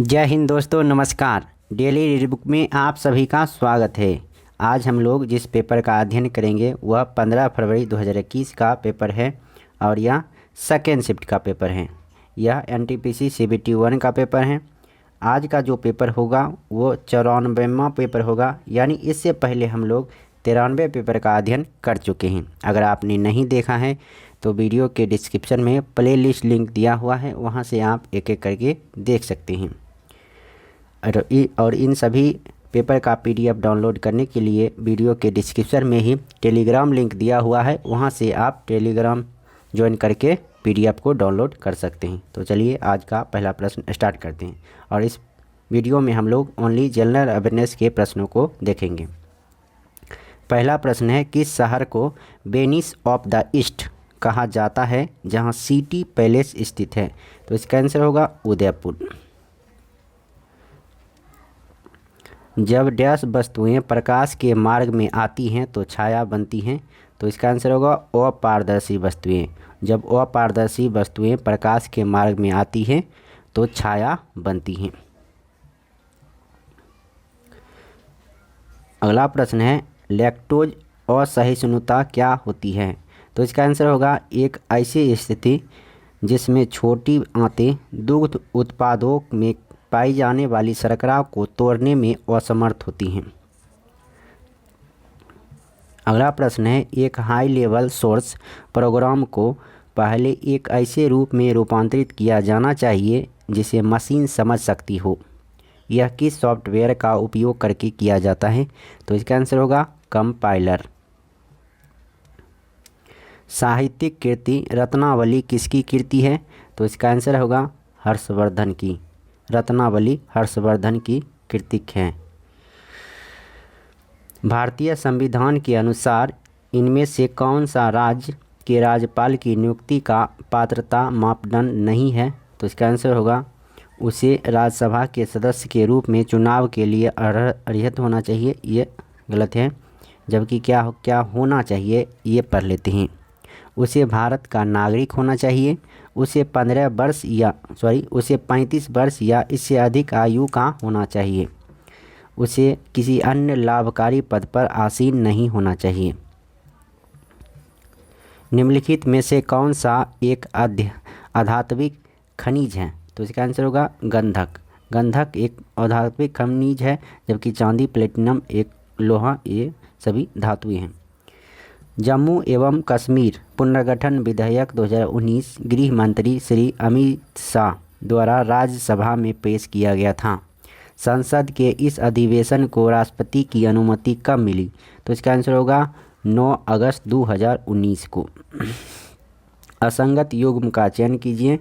जय हिंद दोस्तों, नमस्कार। डेली रीड बुक में आप सभी का स्वागत है। आज हम लोग जिस पेपर का अध्ययन करेंगे वह 15 फरवरी 2021 का पेपर है और यह सेकेंड शिफ्ट का पेपर है। यह एनटीपीसी सीबीटी 1 का पेपर है। आज का जो पेपर होगा वो 94वां पेपर होगा, यानी इससे पहले हम लोग 93 पेपर का अध्ययन कर चुके हैं। अगर आपने नहीं देखा है तो वीडियो के डिस्क्रिप्शन में प्लेलिस्ट लिंक दिया हुआ है, वहां से आप एक एक करके देख सकते हैं। और इन सभी पेपर का पीडीएफ डाउनलोड करने के लिए वीडियो के डिस्क्रिप्शन में ही टेलीग्राम लिंक दिया हुआ है, वहां से आप टेलीग्राम ज्वाइन करके पीडीएफ को डाउनलोड कर सकते हैं। तो चलिए आज का पहला प्रश्न स्टार्ट करते हैं और इस वीडियो में हम लोग ओनली जनरल अवेयरनेस के प्रश्नों को देखेंगे। पहला प्रश्न है, किस शहर को वेनिस ऑफ द ईस्ट कहा जाता है जहां सिटी पैलेस स्थित है? तो इसका आंसर होगा उदयपुर। जब डैश वस्तुएं प्रकाश के मार्ग में आती हैं तो छाया बनती हैं। तो इसका आंसर होगा अपारदर्शी वस्तुएं। जब अपारदर्शी वस्तुएं प्रकाश के मार्ग में आती हैं तो छाया बनती हैं। अगला प्रश्न है, लैक्टोज असहिष्णुता क्या होती है? तो इसका आंसर होगा एक ऐसी स्थिति जिसमें छोटी आंतें दुग्ध उत्पादों में पाई जाने वाली शर्करा को तोड़ने में असमर्थ होती हैं। अगला प्रश्न है, एक हाई लेवल सोर्स प्रोग्राम को पहले एक ऐसे रूप में रूपांतरित किया जाना चाहिए जिसे मशीन समझ सकती हो। यह किस सॉफ्टवेयर का उपयोग करके किया जाता है? तो इसका आंसर होगा कंपाइलर। साहित्यिक कृति रत्नावली किसकी कृति है? तो इसका आंसर होगा हर्षवर्धन की। रत्नावली हर्षवर्धन की कृतिक है। भारतीय संविधान के अनुसार इनमें से कौन सा राज्य के राज्यपाल की नियुक्ति का पात्रता मापदंड नहीं है? तो इसका आंसर होगा उसे राज्यसभा के सदस्य के रूप में चुनाव के लिए अर्हत होना चाहिए। ये गलत है, जबकि क्या होना चाहिए ये पढ़ लेते हैं। उसे भारत का नागरिक होना चाहिए, उसे 35 वर्ष या इससे अधिक आयु का होना चाहिए, उसे किसी अन्य लाभकारी पद पर आसीन नहीं होना चाहिए। निम्नलिखित में से कौन सा एक आधात्मिक खनिज है? तो इसका आंसर होगा गंधक। गंधक एक आधात्मिक खनिज है, जबकि चांदी, प्लेटिनम, एक लोहा, ये सभी धातुएं हैं। जम्मू एवं कश्मीर पुनर्गठन विधेयक 2019 गृह मंत्री श्री अमित शाह द्वारा राज्यसभा में पेश किया गया था। संसद के इस अधिवेशन को राष्ट्रपति की अनुमति कब मिली? तो इसका आंसर होगा 9 अगस्त 2019 को। असंगत युग्म का चयन कीजिए।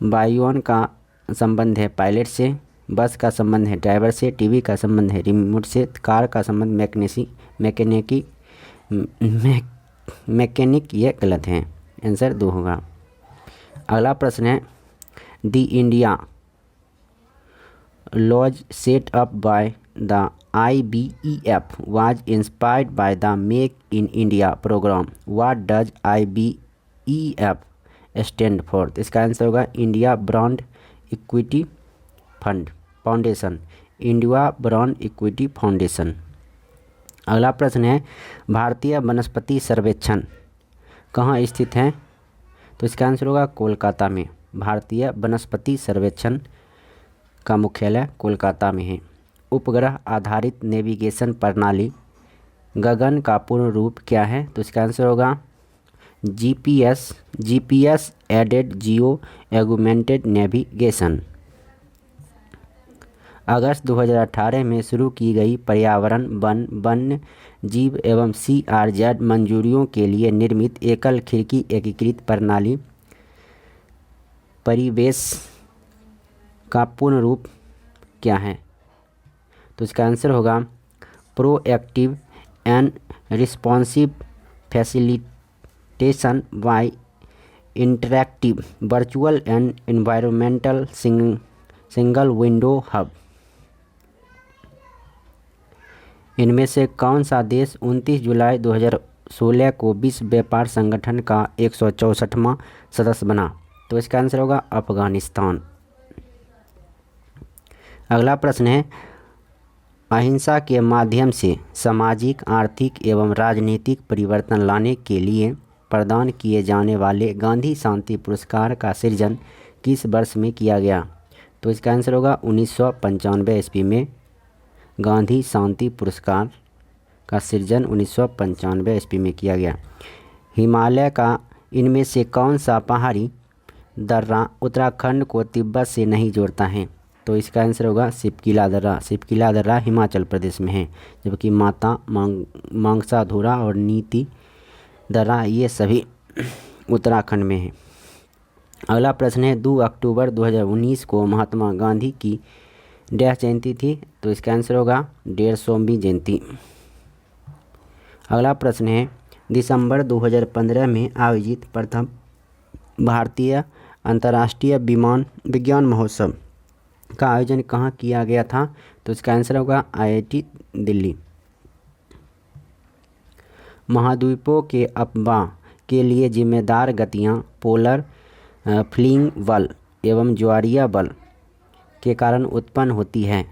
वायुयान का संबंध है पायलट से, बस का संबंध है ड्राइवर से, टीवी का संबंध है रिमोट से, कार का संबंध मैकेनिक, ये गलत है, आंसर 2 होगा। अगला प्रश्न है, the India lodge set up by the IBEF was inspired by the make in India program. What does IBEF stand for? इसका आंसर होगा India brand equity foundation. India brand equity foundation. अगला प्रश्न है, भारतीय वनस्पति सर्वेक्षण कहाँ स्थित है? तो इसका आंसर होगा कोलकाता में। भारतीय वनस्पति सर्वेक्षण का मुख्यालय कोलकाता में है। उपग्रह आधारित नेविगेशन प्रणाली गगन का पूर्ण रूप क्या है? तो इसका आंसर होगा GPS एडेड जियो एगुमेंटेड नेविगेशन। अगस्त 2018 में शुरू की गई पर्यावरण, वन, वन्य जीव एवं CRZ मंजूरियों के लिए निर्मित एकल खिड़की एकीकृत प्रणाली परिवेश का पूर्ण रूप क्या है? तो इसका आंसर होगा proactive and responsive facilitation by interactive virtual and environmental single window hub. इनमें से कौन सा देश 29 जुलाई 2016 को विश्व व्यापार संगठन का 164वां सदस्य बना? तो इसका आंसर होगा अफगानिस्तान। अगला प्रश्न है, अहिंसा के माध्यम से सामाजिक, आर्थिक एवं राजनीतिक परिवर्तन लाने के लिए प्रदान किए जाने वाले गांधी शांति पुरस्कार का सृजन किस वर्ष में किया गया? तो इसका आंसर होगा 1995 ईस्वी में गांधी शांति पुरस्कार का सृजन 1995 ईस्वी में किया गया। हिमालय का इनमें से कौन सा पहाड़ी दर्रा उत्तराखंड को तिब्बत से नहीं जोड़ता है? तो इसका आंसर होगा सिपकिला दर्रा। सिपकिला दर्रा हिमाचल प्रदेश में है, जबकि माता मांगसाधुरा और नीति दर्रा ये सभी उत्तराखंड में है। अगला प्रश्न है, 2 अक्टूबर 2019 को महात्मा गांधी की डैश जयंती थी? तो इसका आंसर होगा 150वीं जयंती। अगला प्रश्न है, दिसंबर 2015 में आयोजित प्रथम भारतीय अंतर्राष्ट्रीय विज्ञान महोत्सव का आयोजन कहाँ किया गया था? तो इसका आंसर होगा IIT दिल्ली। महाद्वीपों के अफवाह के लिए जिम्मेदार गतियाँ पोलर फ्लिंग बल एवं ज्वारीय बल के कारण उत्पन्न होती है।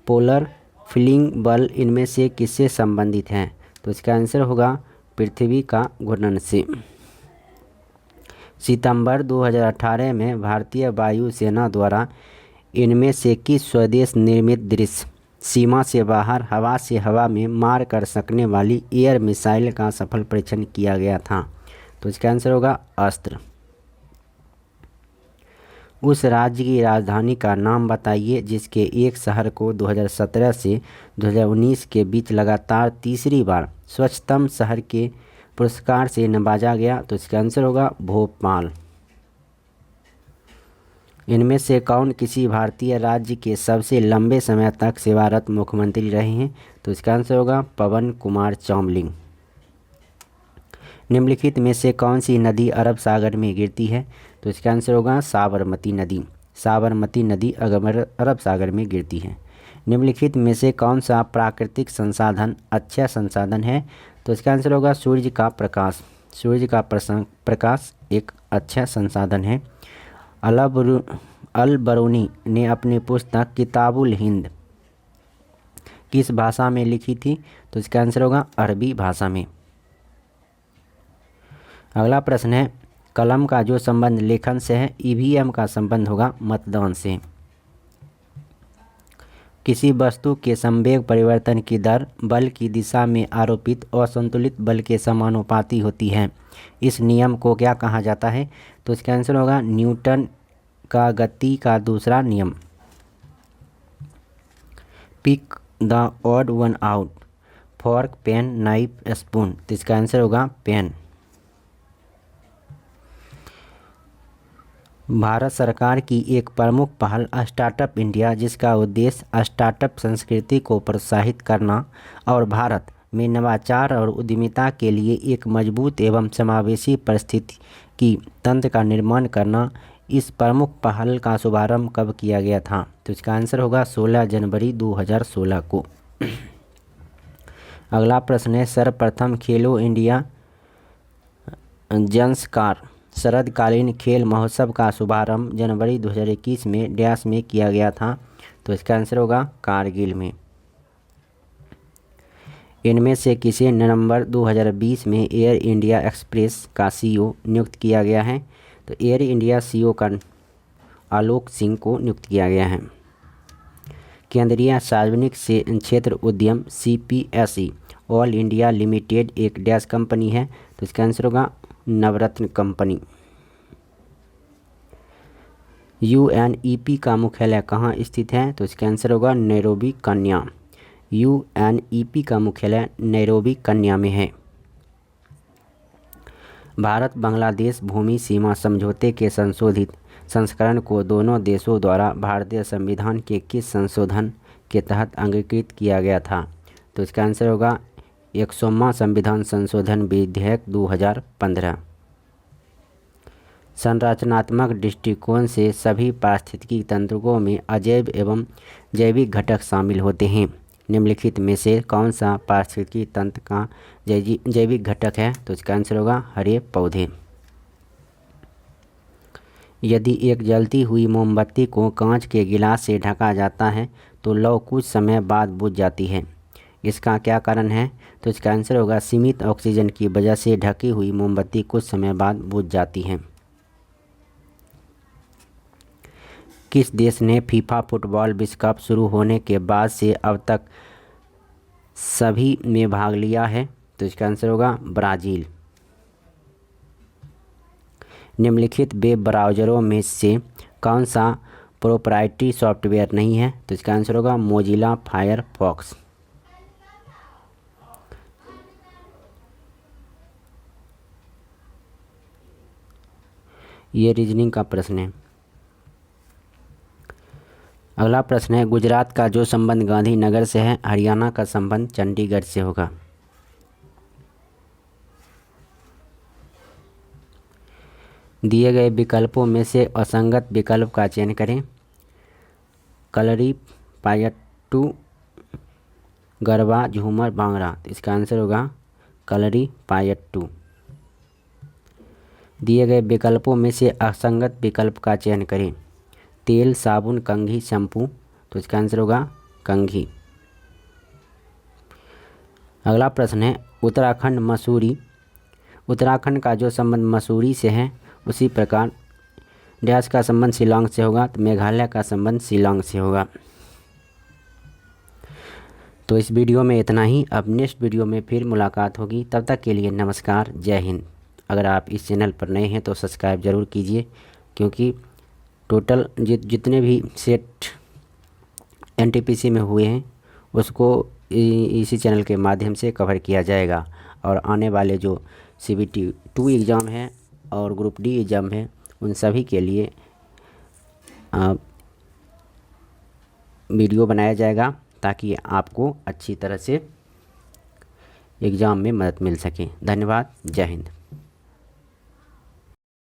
पोलर फ्लिंग बल इनमें से किससे संबंधित है? तो इसका आंसर होगा पृथ्वी का घूर्णन से। सितंबर 2018 में भारतीय वायुसेना द्वारा इनमें से किस स्वदेश निर्मित दृश्य सीमा से बाहर हवा से हवा में मार कर सकने वाली एयर मिसाइल का सफल परीक्षण किया गया था? तो इसका आंसर होगा अस्त्र। उस राज्य की राजधानी का नाम बताइए जिसके एक शहर को 2017 से 2019 के बीच लगातार तीसरी बार स्वच्छतम शहर के पुरस्कार से नवाजा गया? तो इसका आंसर होगा भोपाल। इनमें से कौन किसी भारतीय राज्य के सबसे लंबे समय तक सेवारत मुख्यमंत्री रहे हैं? तो इसका आंसर होगा पवन कुमार चामलिंग। निम्नलिखित में से कौन सी नदी अरब सागर में गिरती है? तो इसका आंसर होगा साबरमती नदी। साबरमती नदी अरब सागर में गिरती है। निम्नलिखित में से कौन सा प्राकृतिक संसाधन अक्षय संसाधन है? तो इसका आंसर होगा सूर्य का प्रकाश। सूर्य का प्रकाश एक अक्षय संसाधन है। अल बरूनी ने अपनी पुस्तक किताबुल हिंद किस भाषा में लिखी थी? तो इसका आंसर होगा अरबी भाषा में। अगला प्रश्न है, कलम का जो संबंध लेखन से है EVM का संबंध होगा मतदान से। किसी वस्तु के संवेग परिवर्तन की दर बल की दिशा में आरोपित असंतुलित बल के समानुपाती होती है। इस नियम को क्या कहा जाता है? तो इसका आंसर होगा न्यूटन का गति का दूसरा नियम। Pick the odd one out, fork, pen, knife, spoon. तो इसका आंसर होगा पेन। भारत सरकार की एक प्रमुख पहल स्टार्टअप इंडिया, जिसका उद्देश्य स्टार्टअप संस्कृति को प्रोत्साहित करना और भारत में नवाचार और उद्यमिता के लिए एक मजबूत एवं समावेशी पारिस्थितिकी तंत्र का निर्माण करना। इस प्रमुख पहल का शुभारंभ कब किया गया था? तो इसका आंसर होगा 16 जनवरी 2016 को। अगला प्रश्न है, सर्वप्रथम खेलो इंडिया ज़ंस्कार शरदकालीन खेल महोत्सव का शुभारंभ जनवरी 2021 में डैश में किया गया था? तो इसका आंसर होगा कारगिल में। इनमें से किसे नवंबर 2020 में एयर इंडिया एक्सप्रेस का CEO नियुक्त किया गया है? तो एयर इंडिया CEO का आलोक सिंह को नियुक्त किया गया है। केंद्रीय सार्वजनिक क्षेत्र उद्यम CPSE ऑल इंडिया लिमिटेड एक डैश कंपनी है? तो इसका आंसर होगा नवरत्न कंपनी। UNEP का मुख्यालय कहाँ स्थित है? तो इसका आंसर होगा नैरोबी केन्या। UNEP का मुख्यालय नैरोबी केन्या में है। भारत बांग्लादेश भूमि सीमा समझौते के संशोधित संस्करण को दोनों देशों द्वारा भारतीय संविधान के किस संशोधन के तहत अंगीकृत किया गया था? तो इसका आंसर होगा 100वां संविधान संशोधन विधेयक 2015। संरचनात्मक दृष्टिकोण से सभी पारिस्थितिकी तंत्रों में अजैव एवं जैविक घटक शामिल होते हैं। निम्नलिखित में से कौन सा पारिस्थितिकी तंत्र का जैविक घटक है? तो इसका आंसर होगा हरे पौधे। यदि एक जलती हुई मोमबत्ती को कांच के गिलास से ढका जाता है तो लौ कुछ समय बाद बुझ जाती है। इसका क्या कारण है? तो इसका आंसर होगा सीमित ऑक्सीजन की वजह से ढकी हुई मोमबत्ती कुछ समय बाद बुझ जाती है। किस देश ने फीफा फुटबॉल विश्व कप शुरू होने के बाद से अब तक सभी में भाग लिया है? तो इसका आंसर होगा ब्राज़ील। निम्नलिखित वेब ब्राउज़रों में से कौन सा प्रोप्राइटरी सॉफ्टवेयर नहीं है? तो इसका आंसर होगा मोजिला फायरफॉक्स। ये रीजनिंग का प्रश्न है। अगला प्रश्न है, गुजरात का जो संबंध गांधीनगर से है, हरियाणा का संबंध चंडीगढ़ से होगा। दिए गए विकल्पों में से असंगत विकल्प का चयन करें। कलरी पायट्टू गरबा झूमर भांगड़ा। तो इसका आंसर होगा कलरी पायट्टू। दिए गए विकल्पों में से असंगत विकल्प का चयन करें। तेल, साबुन, कंघी, शैम्पू। तो इसका आंसर होगा कंघी। अगला प्रश्न है, उत्तराखंड मसूरी। उत्तराखंड का जो संबंध मसूरी से है उसी प्रकार डैश का संबंध शिलांग से होगा। तो मेघालय का संबंध शिलांग से होगा। तो इस वीडियो में इतना ही। अब नेक्स्ट वीडियो में फिर मुलाकात होगी। तब तक के लिए नमस्कार, जय हिंद। अगर आप इस चैनल पर नए हैं तो सब्सक्राइब ज़रूर कीजिए, क्योंकि टोटल जितने भी सेट एनटीपीसी में हुए हैं उसको इसी चैनल के माध्यम से कवर किया जाएगा। और आने वाले जो CBT 2 एग्ज़ाम है और ग्रुप D एग्ज़ाम है उन सभी के लिए वीडियो बनाया जाएगा, ताकि आपको अच्छी तरह से एग्ज़ाम में मदद मिल सके। धन्यवाद, जय हिंद।